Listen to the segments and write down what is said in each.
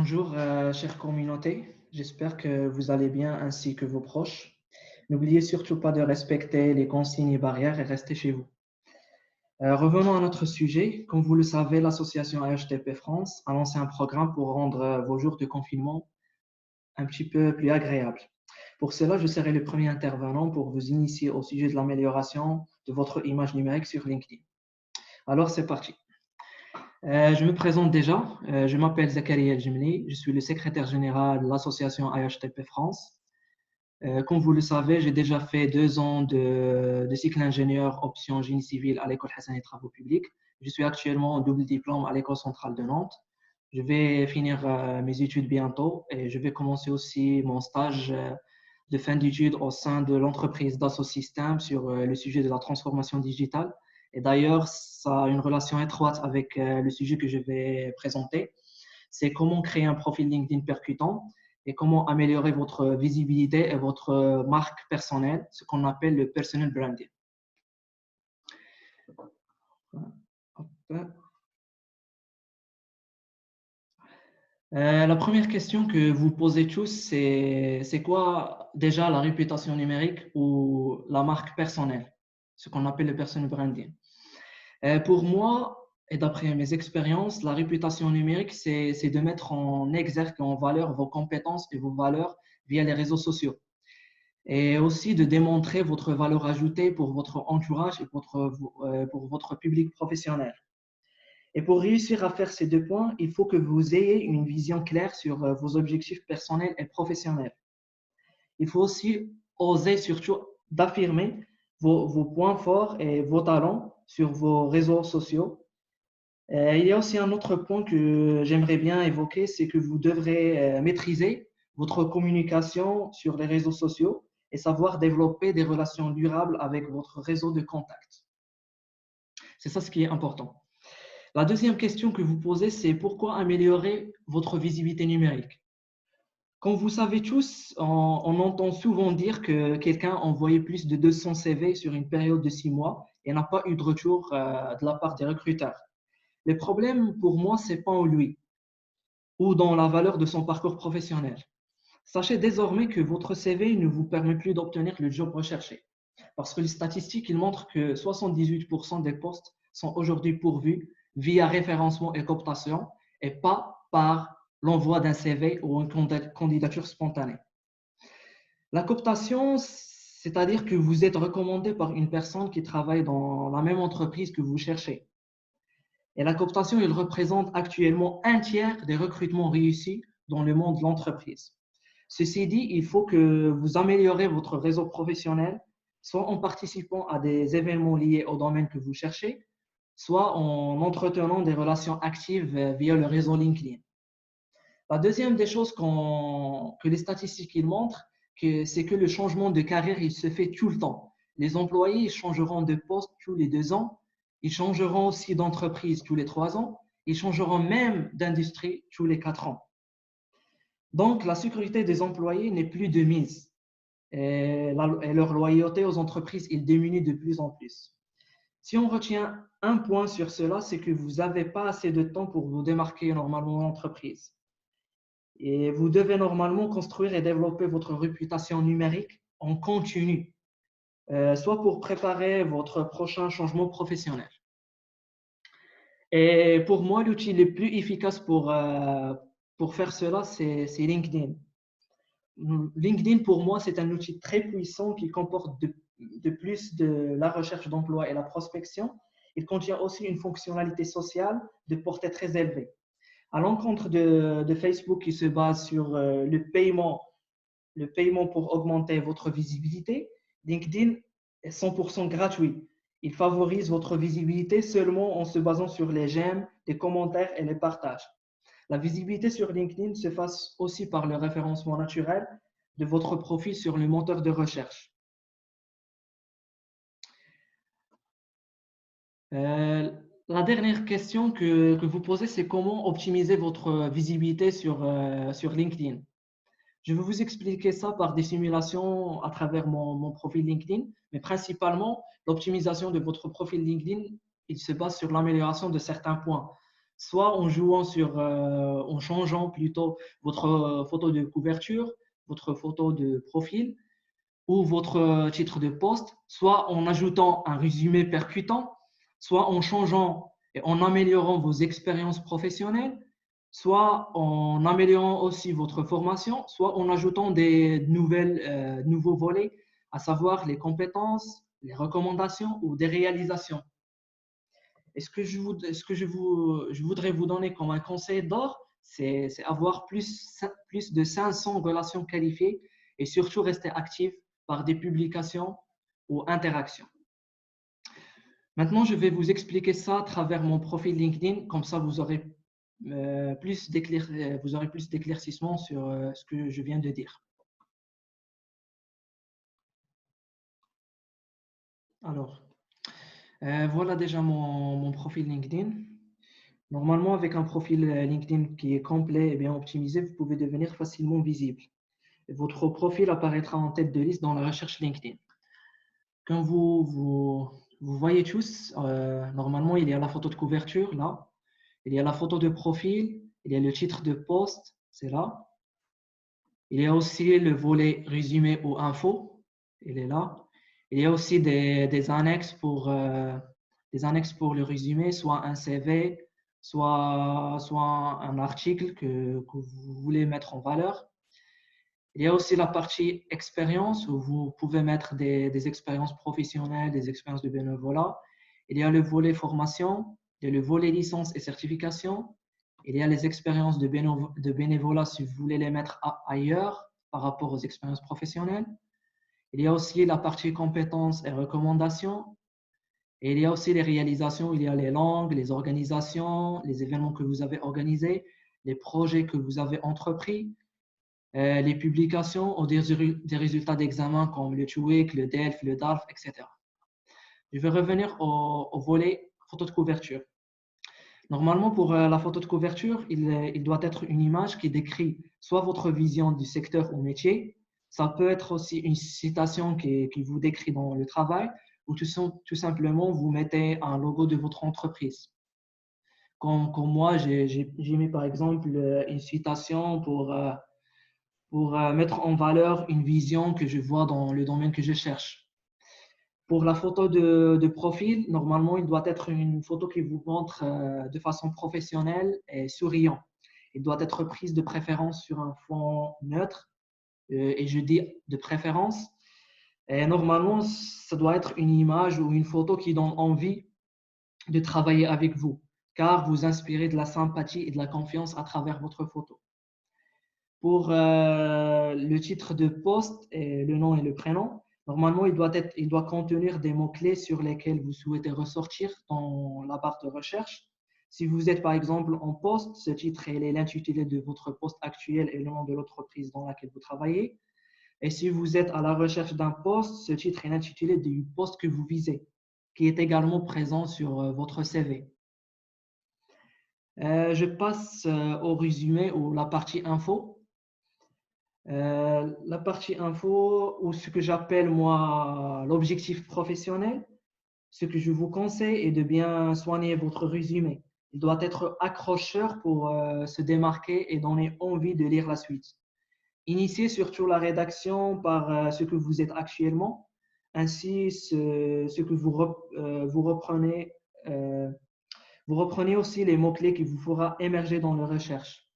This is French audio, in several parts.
Bonjour, chère communauté. J'espère que vous allez bien ainsi que vos proches. N'oubliez surtout pas de respecter les consignes et barrières et restez chez vous. Revenons à notre sujet. Comme vous le savez, l'association AHTP France a lancé un programme pour rendre vos jours de confinement un petit peu plus agréables. Pour cela, je serai le premier intervenant pour vous initier au sujet de l'amélioration de votre image numérique sur LinkedIn. Alors, c'est parti. Je me présente déjà. Je m'appelle Zakaria El Jemli. Je suis le secrétaire général de l'association AHTP France. Comme vous le savez, j'ai déjà fait 2 ans de cycle ingénieur option génie civil à l'école Hassani Travaux Publics. Je suis actuellement en double diplôme à l'école centrale de Nantes. Je vais finir mes études bientôt et je vais commencer aussi mon stage de fin d'études au sein de l'entreprise Dassault Systèmes sur le sujet de la transformation digitale. Et d'ailleurs, ça a une relation étroite avec le sujet que je vais présenter. C'est comment créer un profil LinkedIn percutant et comment améliorer votre visibilité et votre marque personnelle, ce qu'on appelle le personal branding. La première question que vous posez tous, c'est quoi déjà la réputation numérique ou la marque personnelle, ce qu'on appelle le personal branding. Pour moi, et d'après mes expériences, la réputation numérique, c'est de mettre en exergue et en valeur vos compétences et vos valeurs via les réseaux sociaux. Et aussi de démontrer votre valeur ajoutée pour votre entourage et pour votre public professionnel. Et pour réussir à faire ces 2 points, il faut que vous ayez une vision claire sur vos objectifs personnels et professionnels. Il faut aussi oser surtout d'affirmer vos points forts et vos talents sur vos réseaux sociaux. Il y a aussi un autre point que j'aimerais bien évoquer, c'est que vous devrez maîtriser votre communication sur les réseaux sociaux et savoir développer des relations durables avec votre réseau de contacts. C'est ça ce qui est important. La deuxième question que vous posez, c'est pourquoi améliorer votre visibilité numérique? Comme vous savez tous, on entend souvent dire que quelqu'un a envoyé plus de 200 CV sur une période de 6 mois et n'a pas eu de retour de la part des recruteurs. Le problème pour moi, c'est pas en lui ou dans la valeur de son parcours professionnel. Sachez désormais que votre CV ne vous permet plus d'obtenir le job recherché. Parce que les statistiques ils montrent que 78% des postes sont aujourd'hui pourvus via référencement et cooptation et pas par l'envoi d'un CV ou une candidature spontanée. La cooptation, c'est-à-dire que vous êtes recommandé par une personne qui travaille dans la même entreprise que vous cherchez. Et la cooptation, elle représente actuellement un tiers des recrutements réussis dans le monde de l'entreprise. Ceci dit, il faut que vous améliorez votre réseau professionnel, soit en participant à des événements liés au domaine que vous cherchez, soit en entretenant des relations actives via le réseau LinkedIn. La deuxième des choses que les statistiques ils montrent, c'est que le changement de carrière il se fait tout le temps. Les employés ils changeront de poste tous les 2 ans, ils changeront aussi d'entreprise tous les 3 ans, ils changeront même d'industrie tous les 4 ans. Donc, la sécurité des employés n'est plus de mise et leur loyauté aux entreprises il diminue de plus en plus. Si on retient un point sur cela, c'est que vous n'avez pas assez de temps pour vous démarquer normalement en entreprise. Et vous devez normalement construire et développer votre réputation numérique en continu, soit pour préparer votre prochain changement professionnel. Et pour moi, l'outil le plus efficace pour faire cela, c'est LinkedIn. LinkedIn, pour moi, c'est un outil très puissant qui comporte de plus de la recherche d'emploi et la prospection. Il contient aussi une fonctionnalité sociale de portée très élevée. À l'encontre de Facebook qui se base sur le paiement pour augmenter votre visibilité, LinkedIn est 100% gratuit. Il favorise votre visibilité seulement en se basant sur les j'aime, les commentaires et les partages. La visibilité sur LinkedIn se fasse aussi par le référencement naturel de votre profil sur le moteur de recherche. La dernière question que vous posez, c'est comment optimiser votre visibilité sur LinkedIn. Je vais vous expliquer ça par des simulations à travers mon profil LinkedIn, mais principalement, l'optimisation de votre profil LinkedIn, il se base sur l'amélioration de certains points. soit en changeant plutôt votre photo de couverture, votre photo de profil ou votre titre de poste, soit en ajoutant un résumé percutant, soit en changeant et en améliorant vos expériences professionnelles, soit en améliorant aussi votre formation, soit en ajoutant des nouveaux volets, à savoir les compétences, les recommandations ou des réalisations. Et ce que je voudrais vous donner comme un conseil d'or, c'est avoir plus de 500 relations qualifiées et surtout rester actif par des publications ou interactions. Maintenant, je vais vous expliquer ça à travers mon profil LinkedIn, comme ça vous aurez plus d'éclaircissement sur ce que je viens de dire. Alors, voilà déjà mon profil LinkedIn. Normalement, avec un profil LinkedIn qui est complet et bien optimisé, vous pouvez devenir facilement visible. Et votre profil apparaîtra en tête de liste dans la recherche LinkedIn. Quand vous voyez tous, normalement, il y a la photo de couverture, là. Il y a la photo de profil, il y a le titre de poste, c'est là. Il y a aussi le volet résumé ou info, il est là. Il y a aussi des annexes pour le résumé, soit un CV, soit un article que vous voulez mettre en valeur. Il y a aussi la partie expérience où vous pouvez mettre des expériences professionnelles, des expériences de bénévolat. Il y a le volet formation, il y a le volet licence et certification. Il y a les expériences de bénévolat si vous voulez les mettre ailleurs par rapport aux expériences professionnelles. Il y a aussi la partie compétences et recommandations. Et il y a aussi les réalisations, il y a les langues, les organisations, les événements que vous avez organisés, les projets que vous avez entrepris, les publications ou des résultats d'examen comme le TOEIC, le DELF, le DALF, etc. Je vais revenir au volet photo de couverture. Normalement, pour la photo de couverture, il doit être une image qui décrit soit votre vision du secteur ou métier, ça peut être aussi une citation qui vous décrit dans le travail, ou tout simplement vous mettez un logo de votre entreprise. Comme moi, j'ai mis par exemple une citation pour mettre en valeur une vision que je vois dans le domaine que je cherche. Pour la photo de profil, normalement, il doit être une photo qui vous montre de façon professionnelle et souriant. Il doit être prise de préférence sur un fond neutre, et je dis de préférence. Et normalement, ça doit être une image ou une photo qui donne envie de travailler avec vous, car vous inspirez de la sympathie et de la confiance à travers votre photo. Pour le titre de poste, et le nom et le prénom, normalement, il doit contenir des mots-clés sur lesquels vous souhaitez ressortir dans la barre de recherche. Si vous êtes par exemple en poste, ce titre est l'intitulé de votre poste actuel et le nom de l'entreprise dans laquelle vous travaillez. Et si vous êtes à la recherche d'un poste, ce titre est l'intitulé du poste que vous visez, qui est également présent sur votre CV. Je passe au résumé ou la partie info. La partie info ou ce que j'appelle moi l'objectif professionnel, ce que je vous conseille est de bien soigner votre résumé. Il doit être accrocheur pour se démarquer et donner envie de lire la suite. Initiez surtout la rédaction par ce que vous êtes actuellement, ainsi ce que vous reprenez. Vous reprenez aussi les mots-clés qui vous fera émerger dans la recherche.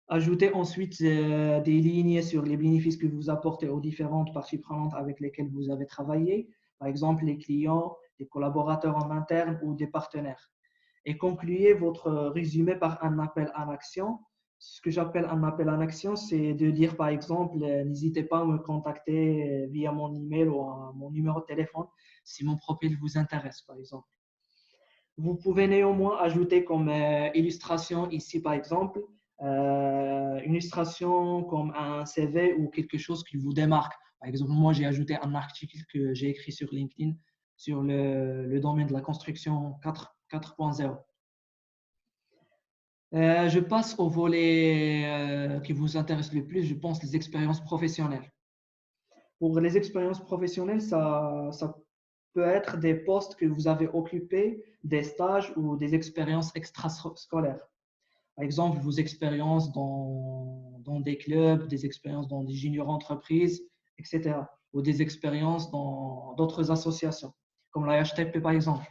Ajoutez ensuite des lignes sur les bénéfices que vous apportez aux différentes parties prenantes avec lesquelles vous avez travaillé, par exemple les clients, les collaborateurs en interne ou des partenaires. Et concluez votre résumé par un appel à l'action. Ce que j'appelle un appel à l'action, c'est de dire par exemple, n'hésitez pas à me contacter via mon email ou mon numéro de téléphone si mon profil vous intéresse, par exemple. Vous pouvez néanmoins ajouter comme illustration ici, par exemple, une illustration comme un CV ou quelque chose qui vous démarque. Par exemple, moi, j'ai ajouté un article que j'ai écrit sur LinkedIn sur le domaine de la construction 4.0. Je passe au volet qui vous intéresse le plus, je pense, les expériences professionnelles. Pour les expériences professionnelles, peut être des postes que vous avez occupés, des stages ou des expériences extrascolaires. Par exemple, vos expériences dans des clubs, des expériences dans des juniors entreprises, etc. Ou des expériences dans d'autres associations, comme la HTP par exemple.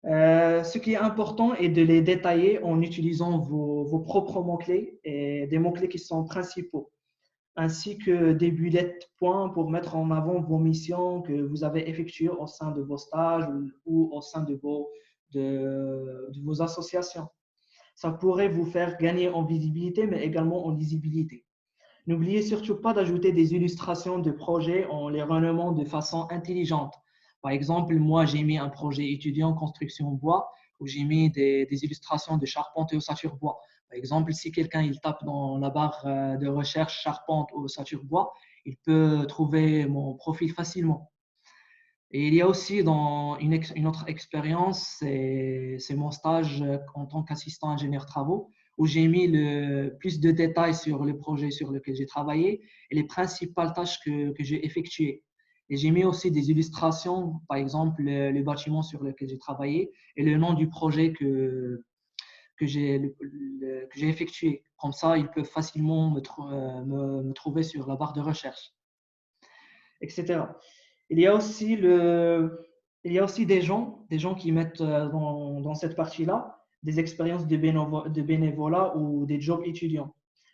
Ce qui est important est de les détailler en utilisant vos propres mots-clés et des mots-clés qui sont principaux, ainsi que des bullet points pour mettre en avant vos missions que vous avez effectuées au sein de vos stages ou au sein de vos associations. Ça pourrait vous faire gagner en visibilité, mais également en lisibilité. N'oubliez surtout pas d'ajouter des illustrations de projets en les renommant de façon intelligente. Par exemple, moi, j'ai mis un projet étudiant construction bois où j'ai mis des illustrations de charpente et ossature bois. Par exemple, si quelqu'un il tape dans la barre de recherche charpente ou ossature bois, il peut trouver mon profil facilement. Et il y a aussi dans une autre expérience, c'est mon stage en tant qu'assistant ingénieur travaux, où j'ai mis le plus de détails sur le projet sur lequel j'ai travaillé et les principales tâches que j'ai effectuées. Et j'ai mis aussi des illustrations, par exemple le bâtiment sur lequel j'ai travaillé et le nom du projet que j'ai effectué. Comme ça, ils peuvent facilement me trouver sur la barre de recherche, etc. Il y a aussi, il y a aussi des gens qui mettent dans cette partie-là des expériences de bénévolat ou des jobs étudiants.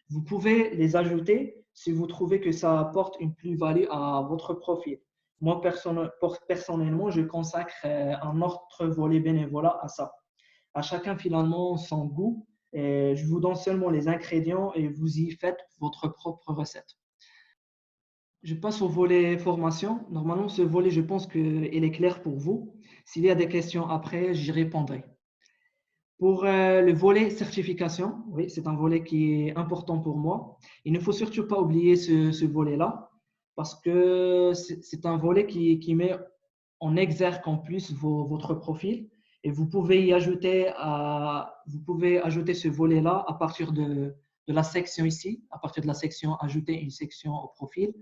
Vous pouvez les ajouter si vous trouvez que ça apporte une plus-value à votre profil. Moi, personnellement, je consacre un autre volet bénévolat à ça. À chacun, finalement, son goût. Et je vous donne seulement les ingrédients et vous y faites votre propre recette. Je passe au volet formation. Normalement, ce volet, je pense qu'il est clair pour vous. S'il y a des questions après, j'y répondrai. Pour le volet certification, oui, c'est un volet qui est important pour moi. Il ne faut surtout pas oublier ce volet-là parce que c'est un volet qui met en exergue en plus votre profil et vous pouvez y ajouter, vous pouvez ajouter ce volet-là à partir de la section ici, à partir de la section ajouter une section au profil.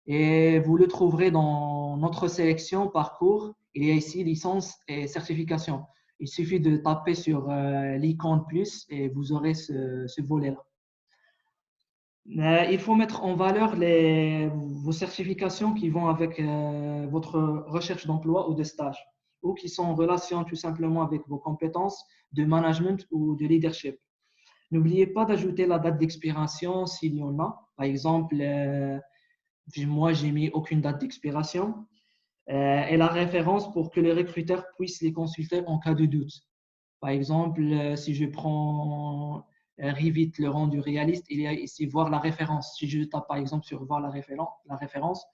Et vous le trouverez dans notre sélection parcours. Il y a ici licence et certification. Il suffit de taper sur l'icône plus et vous aurez ce volet-là. Il faut mettre en valeur vos certifications qui vont avec votre recherche d'emploi ou de stage ou qui sont en relation tout simplement avec vos compétences de management ou de leadership. N'oubliez pas d'ajouter la date d'expiration s'il y en a. Par exemple, moi, j'ai mis aucune date d'expiration et la référence pour que les recruteurs puissent les consulter en cas de doute. Par exemple, si je prends Revit, le rendu réaliste, il y a ici voir la référence. Si je tape par exemple sur voir la référence,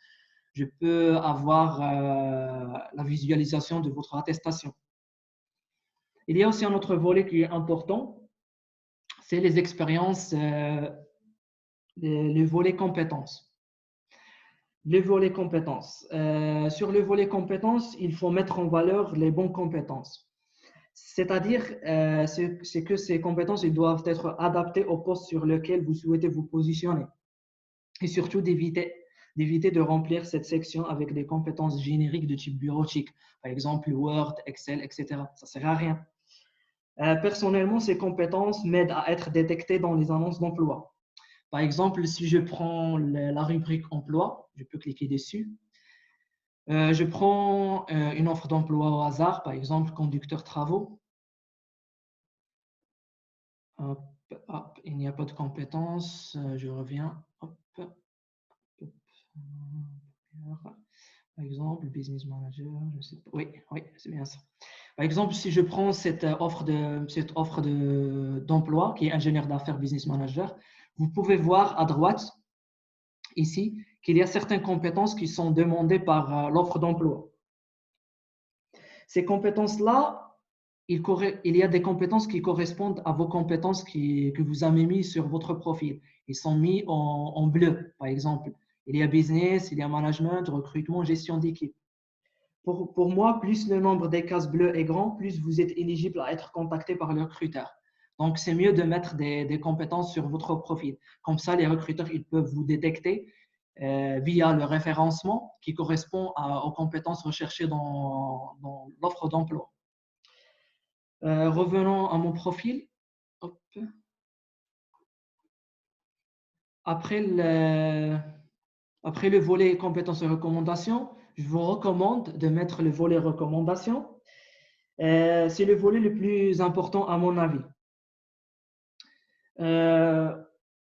je peux avoir la visualisation de votre attestation. Il y a aussi un autre volet qui est important, c'est les expériences, le volet compétences. Le volet compétences. Sur le volet compétences, il faut mettre en valeur les bonnes compétences. C'est-à-dire, c'est que ces compétences ils doivent être adaptées au poste sur lequel vous souhaitez vous positionner. Et surtout, d'éviter de remplir cette section avec des compétences génériques de type bureautique. Par exemple, Word, Excel, etc. Ça ne sert à rien. Personnellement, ces compétences m'aident à être détectées dans les annonces d'emploi. Par exemple, si je prends la rubrique emploi, je peux cliquer dessus. Je prends une offre d'emploi au hasard, par exemple, conducteur travaux. Hop, hop, il n'y a pas de compétences. Je reviens. Hop, hop, par exemple, business manager, je sais pas. Oui, oui, c'est bien ça. Par exemple, si je prends cette offre d'emploi qui est ingénieur d'affaires business manager, vous pouvez voir à droite ici qu'il y a certaines compétences qui sont demandées par l'offre d'emploi. Ces compétences-là, il y a des compétences qui correspondent à vos compétences que vous avez mises sur votre profil. Ils sont mis en bleu, par exemple. Il y a business, il y a management, recrutement, gestion d'équipe. Pour moi, plus le nombre des cases bleues est grand, plus vous êtes éligible à être contacté par le recruteur. Donc, c'est mieux de mettre des compétences sur votre profil. Comme ça, les recruteurs ils peuvent vous détecter via le référencement qui correspond aux compétences recherchées dans l'offre d'emploi. Revenons à mon profil. Hop. Après le volet compétences et recommandations, je vous recommande de mettre le volet recommandations. C'est le volet le plus important à mon avis.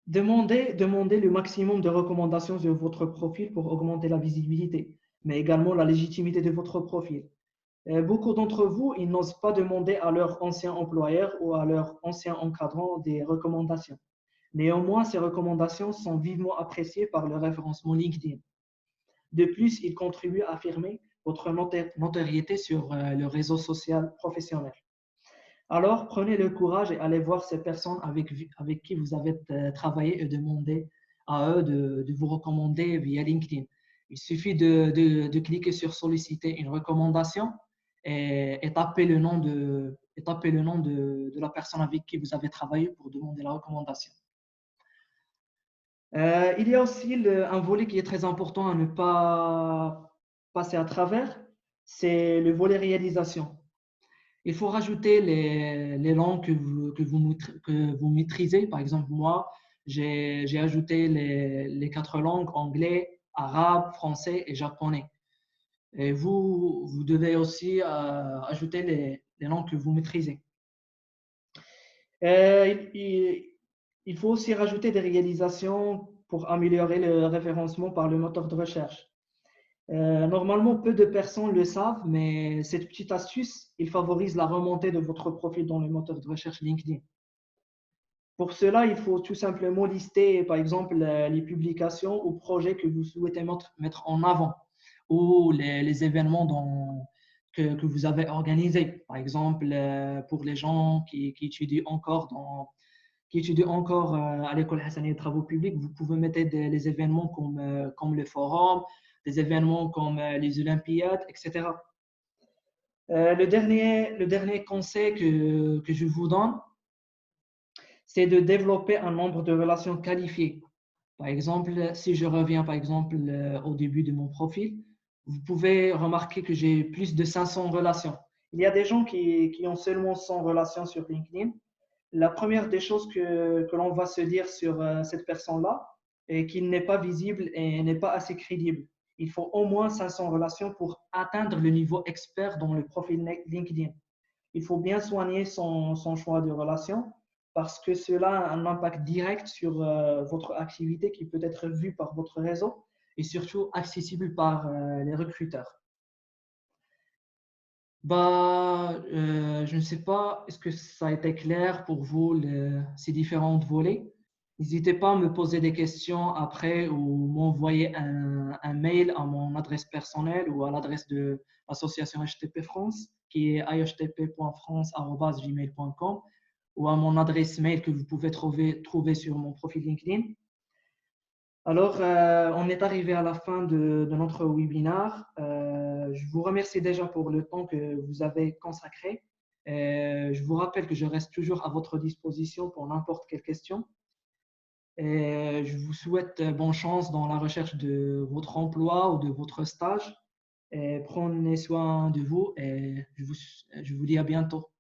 Demandez le maximum de recommandations sur votre profil pour augmenter la visibilité, mais également la légitimité de votre profil. Beaucoup d'entre vous, ils n'osent pas demander à leur ancien employeur ou à leur ancien encadrant des recommandations. Néanmoins, ces recommandations sont vivement appréciées par le référencement LinkedIn. De plus, ils contribuent à affirmer votre notoriété sur le réseau social professionnel. Alors, prenez le courage et allez voir ces personnes avec qui vous avez travaillé et demandez à eux de vous recommander via LinkedIn. Il suffit de cliquer sur solliciter une recommandation et taper le nom de la personne avec qui vous avez travaillé pour demander la recommandation. Il y a aussi un volet qui est très important à ne pas passer à travers, c'est le volet réalisation. Il faut rajouter les langues que vous maîtrisez. Par exemple, moi, j'ai ajouté les 4 langues, anglais, arabe, français et japonais. Et vous devez aussi ajouter les langues que vous maîtrisez. Il faut aussi rajouter des réalisations pour améliorer le référencement par le moteur de recherche. Normalement, peu de personnes le savent, mais cette petite astuce, il favorise la remontée de votre profil dans le moteur de recherche LinkedIn. Pour cela, il faut tout simplement lister, par exemple, les publications ou projets que vous souhaitez mettre en avant ou les événements que vous avez organisés. Par exemple, pour les gens qui étudient encore à l'école Hassaniya des travaux publics, vous pouvez mettre les événements comme le forum, des événements comme les Olympiades, etc. Le dernier conseil que je vous donne, c'est de développer un nombre de relations qualifiées. Par exemple, si je reviens par exemple au début de mon profil, vous pouvez remarquer que j'ai plus de 500 relations. Il y a des gens qui ont seulement 100 relations sur LinkedIn. La première des choses que l'on va se dire sur cette personne-là est qu'il n'est pas visible et n'est pas assez crédible. Il faut au moins 500 relations pour atteindre le niveau expert dans le profil LinkedIn. Il faut bien soigner son choix de relations parce que cela a un impact direct sur votre activité qui peut être vue par votre réseau et surtout accessible par les recruteurs. Je ne sais pas, est-ce que ça a été clair pour vous, ces différents volets? N'hésitez pas à me poser des questions après ou m'envoyer un mail à mon adresse personnelle ou à l'adresse de l'association HTP France, qui est ihtp.france@gmail.com, ou à mon adresse mail que vous pouvez trouver sur mon profil LinkedIn. Alors, on est arrivé à la fin de notre webinaire. Je vous remercie déjà pour le temps que vous avez consacré. Je vous rappelle que je reste toujours à votre disposition pour n'importe quelle question. Et je vous souhaite bonne chance dans la recherche de votre emploi ou de votre stage. Et prenez soin de vous et je vous dis à bientôt.